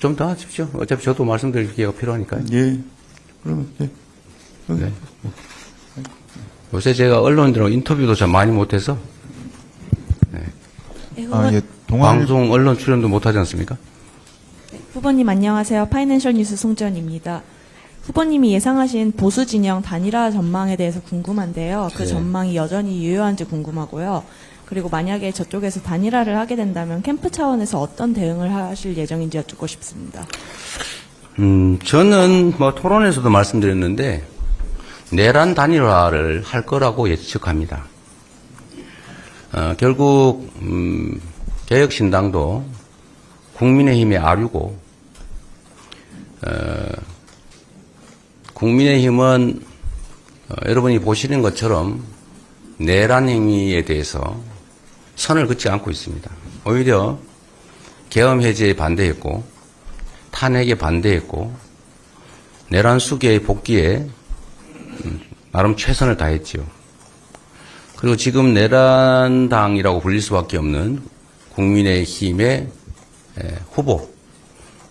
좀 더 하십시오. 어차피 저도 말씀드릴 기회가 필요하니까요. 예. 그러면, 예. 네. 요새 제가 언론들하고 인터뷰도 참 많이 못해서 네, 후보, 아, 예. 동아일, 방송 언론 출연도 못하지 않습니까? 후보님 안녕하세요. 파이낸셜 뉴스 송지연입니다. 후보님이 예상하신 보수 진영 단일화 전망에 대해서 궁금한데요. 그 네. 전망이 여전히 유효한지 궁금하고요. 그리고 만약에 저쪽에서 단일화를 하게 된다면 캠프 차원에서 어떤 대응을 하실 예정인지 여쭙고 싶습니다. 저는 뭐 토론에서도 말씀드렸는데 내란 단일화를 할 거라고 예측합니다. 결국 개혁신당도 국민의힘의 아류고 국민의힘은 여러분이 보시는 것처럼 내란 행위에 대해서 선을 긋지 않고 있습니다. 오히려 계엄 해제에 반대했고 탄핵에 반대했고 내란 수계의 복귀에 나름 최선을 다했지요. 그리고 지금 내란당이라고 불릴 수밖에 없는 국민의힘의 후보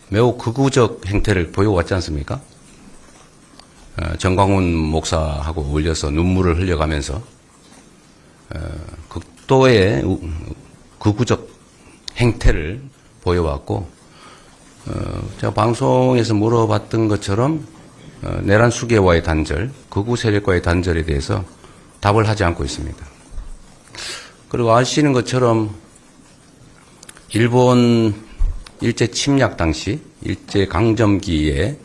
매우 극우적 행태를 보여왔지 않습니까? 정광훈 목사하고 어울려서 눈물을 흘려가면서 극도의 극우적 행태를 보여왔고 제가 방송에서 물어봤던 것처럼 내란 수계와의 단절, 극우 세력과의 단절에 대해서 답을 하지 않고 있습니다. 그리고 아시는 것처럼 일본 일제 침략 당시 일제 강점기에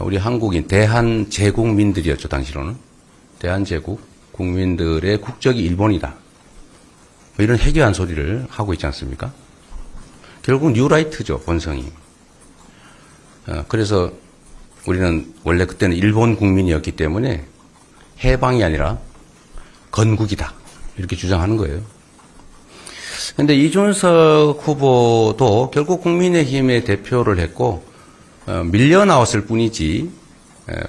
우리 한국인 대한제국민들이었죠. 당시로는 대한제국 국민들의 국적이 일본이다. 뭐 이런 해괴한 소리를 하고 있지 않습니까? 결국 뉴라이트죠. 본성이. 그래서 우리는 원래 그때는 일본 국민이었기 때문에 해방이 아니라 건국이다. 이렇게 주장하는 거예요. 그런데 이준석 후보도 결국 국민의힘의 대표를 했고 밀려 나왔을 뿐이지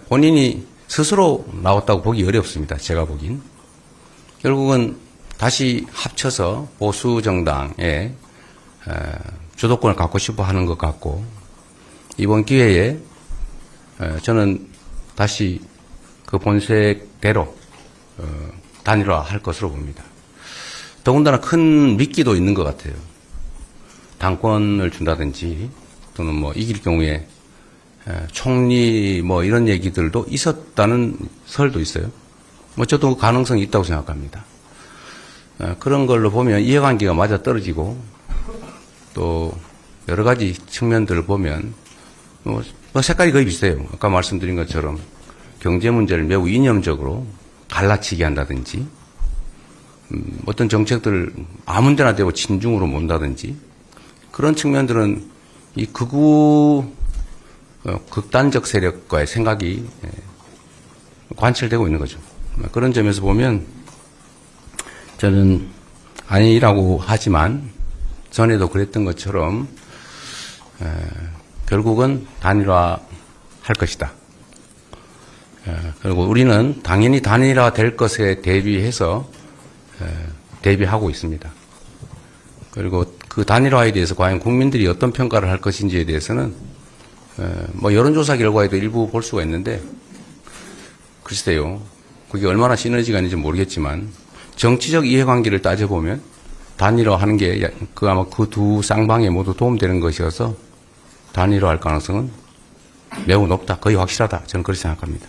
본인이 스스로 나왔다고 보기 어렵습니다. 제가 보긴. 결국은 다시 합쳐서 보수 정당의 주도권을 갖고 싶어 하는 것 같고 이번 기회에 저는 다시 그 본색대로 단일화할 것으로 봅니다. 더군다나 큰 미끼도 있는 것 같아요. 당권을 준다든지 또는 뭐 이길 경우에 총리 뭐 이런 얘기들도 있었다는 설도 있어요. 뭐 저도 가능성이 있다고 생각합니다. 그런 걸로 보면 이해관계가 맞아 떨어지고 또 여러 가지 측면들을 보면 뭐 색깔이 거의 비슷해요. 아까 말씀드린 것처럼 경제 문제를 매우 이념적으로 갈라치게 한다든지 어떤 정책들을 아무 데나 대고 진중으로 몬다든지 그런 측면들은 이 극우 극단적 세력과의 생각이 관철되고 있는 거죠. 그런 점에서 보면 저는 아니라고 하지만 전에도 그랬던 것처럼 결국은 단일화 할 것이다. 그리고 우리는 당연히 단일화 될 것에 대비해서 대비하고 있습니다. 그리고 그 단일화에 대해서 과연 국민들이 어떤 평가를 할 것인지에 대해서는 뭐 여론조사 결과에도 일부 볼 수가 있는데 글쎄요. 그게 얼마나 시너지가 있는지 모르겠지만 정치적 이해관계를 따져보면 단일화하는 게 아마 그 두 쌍방에 모두 도움되는 것이어서 단일화할 가능성은 매우 높다. 거의 확실하다. 저는 그렇게 생각합니다.